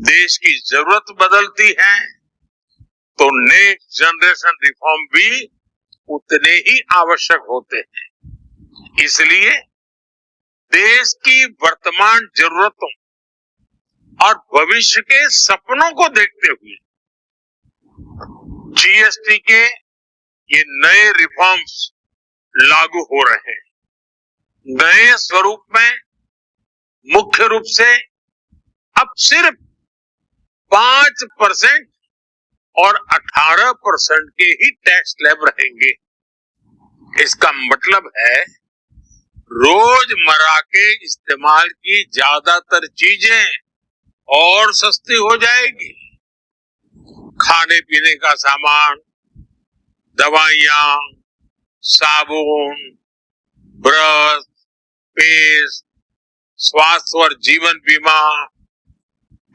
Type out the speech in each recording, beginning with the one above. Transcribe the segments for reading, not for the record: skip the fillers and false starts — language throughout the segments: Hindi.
देश की जरूरत बदलती है तो नेक्स्ट जनरेशन रिफॉर्म भी उतने ही आवश्यक होते हैं। इसलिए देश की वर्तमान जरूरतों और भविष्य के सपनों को देखते हुए जीएसटी के ये नए रिफॉर्म्स लागू हो रहे हैं। नए स्वरूप में मुख्य रूप से अब सिर्फ 5% और 18% के ही टैक्स स्लैब रहेंगे। इसका मतलब है रोजमर्रा के इस्तेमाल की ज्यादातर चीजें और सस्ती हो जाएगी। खाने पीने का सामान, दवाइयां, साबुन, ब्रश, पेस्ट, स्वास्थ्य और जीवन बीमा,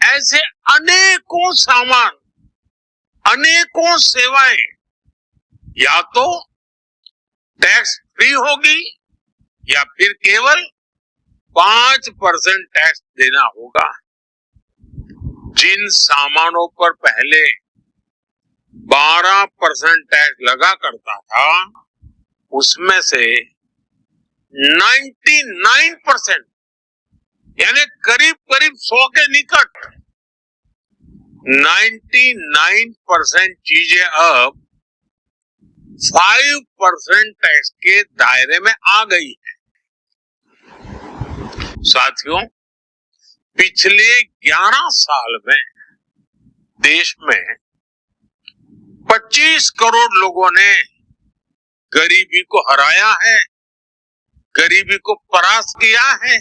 ऐसे अनेकों सामान, अनेकों सेवाएं या तो टैक्स फ्री होगी या फिर केवल 5% टैक्स देना होगा। जिन सामानों पर पहले 12% टैक्स लगा करता था, उसमें से 99% यानी करीब करीब 100 के निकट 99% चीजें अब 5% टैक्स के दायरे में आ गई है। साथियों, पिछले 11 साल में देश में 25 करोड़ लोगों ने गरीबी को हराया है, गरीबी को परास्त किया है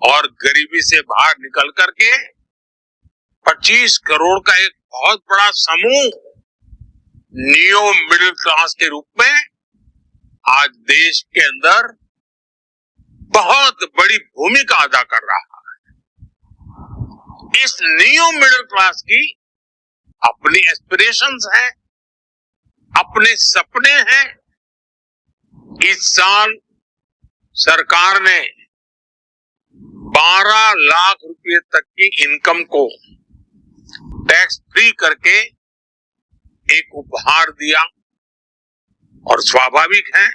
और गरीबी से बाहर निकल करके 25 करोड़ का एक बहुत बड़ा समूह नियो मिडिल क्लास के रूप में आज देश के अंदर बहुत बड़ी भूमिका अदा कर रहा है। इस नियो मिडिल क्लास की अपनी एस्पिरेशंस हैं, अपने सपने हैं। इस साल सरकार ने 12 लाख रुपए तक की इनकम को टैक्स फ्री करके एक उपहार दिया और स्वाभाविक है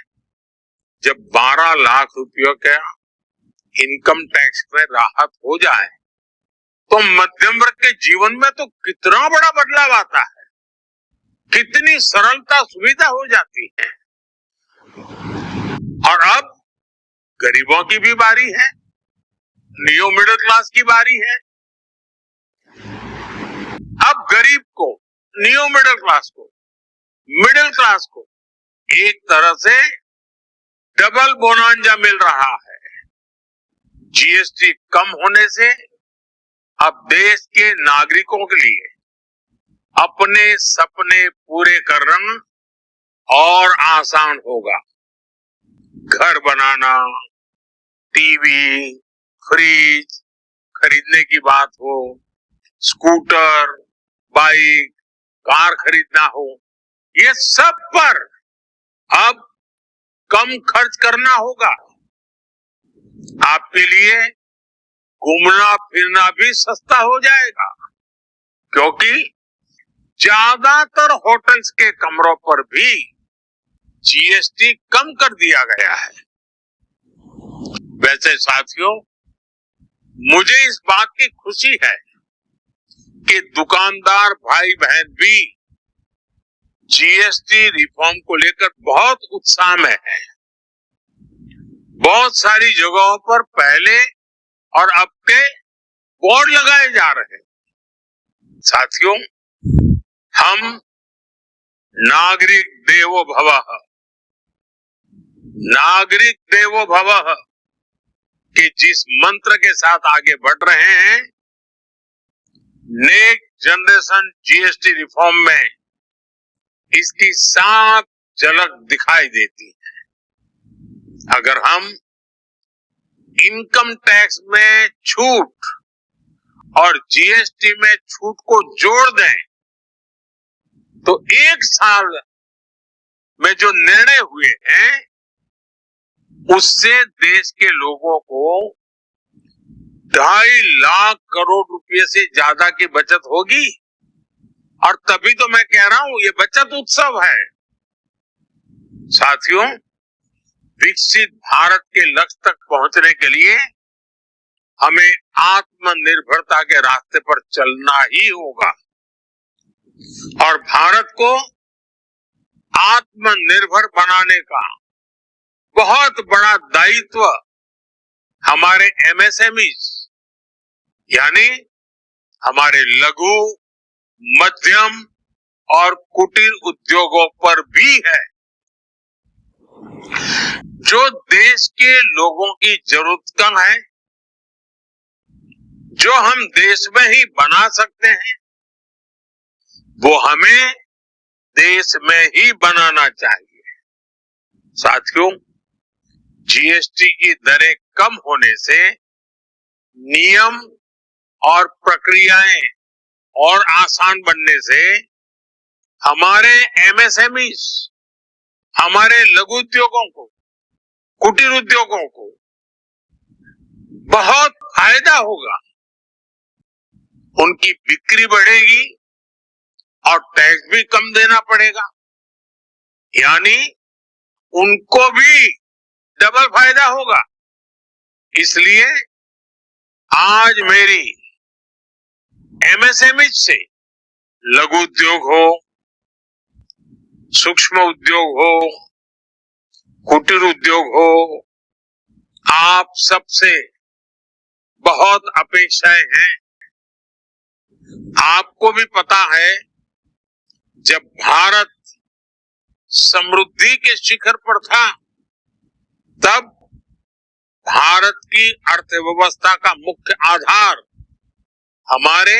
जब 12 लाख रुपयों का इनकम टैक्स में राहत हो जाए तो मध्यम वर्ग के जीवन में तो कितना बड़ा बदलाव आता है, कितनी सरलता सुविधा हो जाती है। और अब गरीबों की भी बारी है, नियो मिडिल क्लास की बारी है। अब गरीब को, नियो मिडिल क्लास को एक तरह से डबल बोनांजा मिल रहा है। जीएसटी कम होने से अब देश के नागरिकों के लिए अपने सपने पूरे करना और आसान होगा। घर बनाना, टीवी, फ्रिज खरीदने की बात हो, स्कूटर, बाइक, कार खरीदना हो, ये सब पर अब कम खर्च करना होगा। आपके लिए घूमना फिरना भी सस्ता हो जाएगा क्योंकि ज्यादातर होटल्स के कमरों पर भी जीएसटी कम कर दिया गया है। वैसे साथियों, मुझे इस बात की खुशी है कि दुकानदार भाई बहन भी जीएसटी रिफॉर्म को लेकर बहुत उत्साह में है। बहुत सारी जगहों पर पहले और अब के बोर्ड लगाए जा रहे हैं। साथियों, हम नागरिक देवो भवः के जिस मंत्र के साथ आगे बढ़ रहे हैं, नेक्स्ट जनरेशन जीएसटी रिफॉर्म में इसकी साफ झलक दिखाई देती है। अगर हम इनकम टैक्स में छूट और जीएसटी में छूट को जोड़ दें तो एक साल में जो निर्णय हुए हैं उससे देश के लोगों को 2.5 लाख करोड़ रुपए से ज्यादा की बचत होगी। और तभी तो मैं कह रहा हूं ये बचत उत्सव है। साथियों, विकसित भारत के लक्ष्य तक पहुंचने के लिए हमें आत्मनिर्भरता के रास्ते पर चलना ही होगा। और भारत को आत्मनिर्भर बनाने का बहुत बड़ा दायित्व हमारे एमएसएमईज यानी हमारे लघु, मध्यम और कुटीर उद्योगों पर भी है, जो देश के लोगों की जरूरत कम है, जो हम देश में ही बना सकते हैं, वो हमें देश में ही बनाना चाहिए। साथियों, जीएसटी की दरें कम होने से नियम और प्रक्रियाएं और आसान बनने से हमारे एमएसएमईज, हमारे लघु उद्योगों को, कुटीर उद्योगों को बहुत फायदा होगा। उनकी बिक्री बढ़ेगी और टैक्स भी कम देना पड़ेगा, यानी उनको भी डबल फायदा होगा। इसलिए आज मेरी एमएसएमई से लघु उद्योग हो, सूक्ष्म उद्योग हो, कुटीर उद्योग हो, आप सबसे बहुत अपेक्षाएं हैं। आपको भी पता है, जब भारत समृद्धि के शिखर पर था, तब भारत की अर्थव्यवस्था का मुख्य आधार हमारे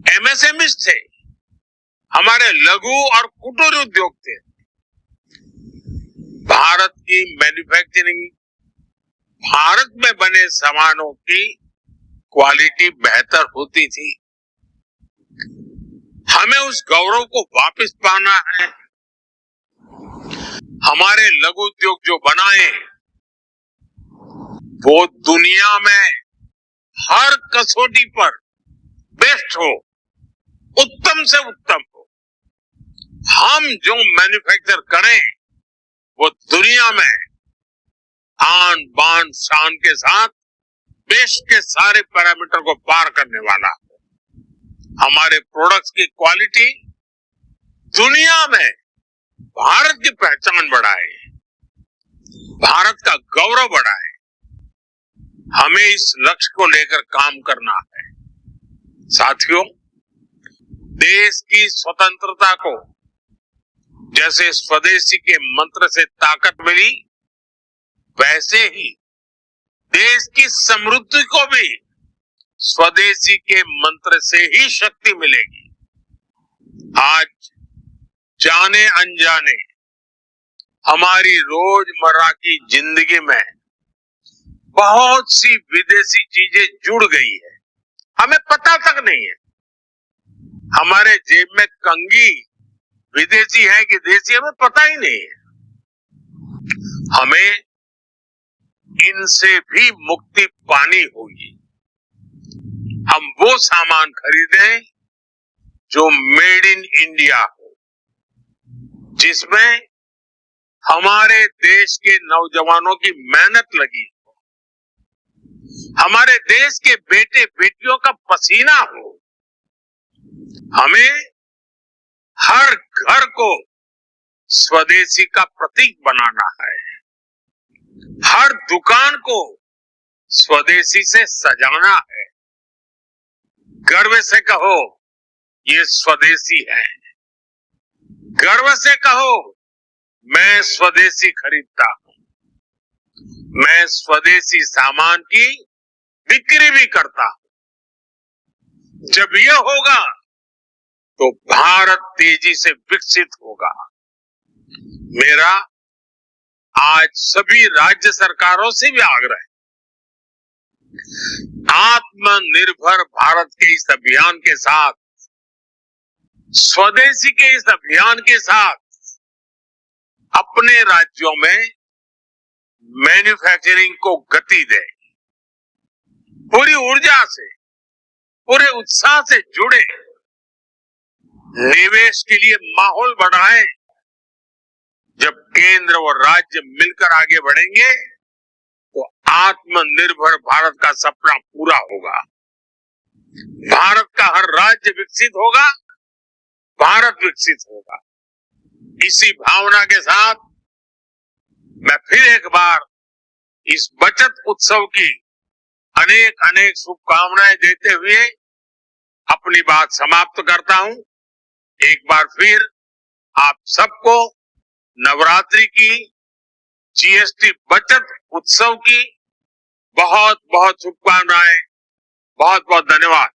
एमएसएमई थे, हमारे लघु और कुटीर उद्योग थे। भारत की मैन्युफैक्चरिंग, भारत में बने सामानों की क्वालिटी बेहतर होती थी। हमें उस गौरव को वापस पाना है। हमारे लघु उद्योग जो बनाए, वो दुनिया में हर कसौटी पर बेस्ट हो, उत्तम से उत्तम हो। हम जो मैन्युफैक्चर करें, वो दुनिया में आन बान शान के साथ देश के सारे पैरामीटर को पार करने वाला है। हमारे प्रोडक्ट्स की क्वालिटी दुनिया में भारत की पहचान बढ़ाए, भारत का गौरव बढ़ाए। हमें इस लक्ष्य को लेकर काम करना है। साथियों, देश की स्वतंत्रता को जैसे स्वदेशी के मंत्र से ताकत मिली, वैसे ही देश की समृद्धि को भी स्वदेशी के मंत्र से ही शक्ति मिलेगी। आज जाने अनजाने हमारी रोजमर्रा की जिंदगी में बहुत सी विदेशी चीजें जुड़ गई है, हमें पता तक नहीं है। हमारे जेब में कंघी विदेशी है कि देसी, हमें पता ही नहीं है। हमें इनसे भी मुक्ति पानी होगी। हम वो सामान खरीदें जो मेड इन इंडिया हो, जिसमें हमारे देश के नौजवानों की मेहनत लगी हो, हमारे देश के बेटे बेटियों का पसीना हो। हमें हर घर को स्वदेशी का प्रतीक बनाना है, हर दुकान को स्वदेशी से सजाना है। गर्व से कहो, ये स्वदेशी है। गर्व से कहो, मैं स्वदेशी खरीदता हूं। मैं स्वदेशी सामान की बिक्री भी करता हूं। जब यह होगा तो भारत तेजी से विकसित होगा। मेरा आज सभी राज्य सरकारों से भी आग्रह है, आत्मनिर्भर भारत के इस अभियान के साथ, स्वदेशी के इस अभियान के साथ अपने राज्यों में मैन्युफैक्चरिंग को गति दें। पूरी ऊर्जा से, पूरे उत्साह से जुड़े, निवेश के लिए माहौल बढ़ाएं। जब केंद्र और राज्य मिलकर आगे बढ़ेंगे तो आत्मनिर्भर भारत का सपना पूरा होगा। भारत का हर राज्य विकसित होगा, भारत विकसित होगा। इसी भावना के साथ मैं फिर एक बार इस बचत उत्सव की अनेक अनेक शुभकामनाएं देते हुए अपनी बात समाप्त करता हूं। एक बार फिर आप सबको नवरात्रि की, जीएसटी बचत उत्सव की बहुत बहुत शुभकामनाएं। बहुत बहुत धन्यवाद।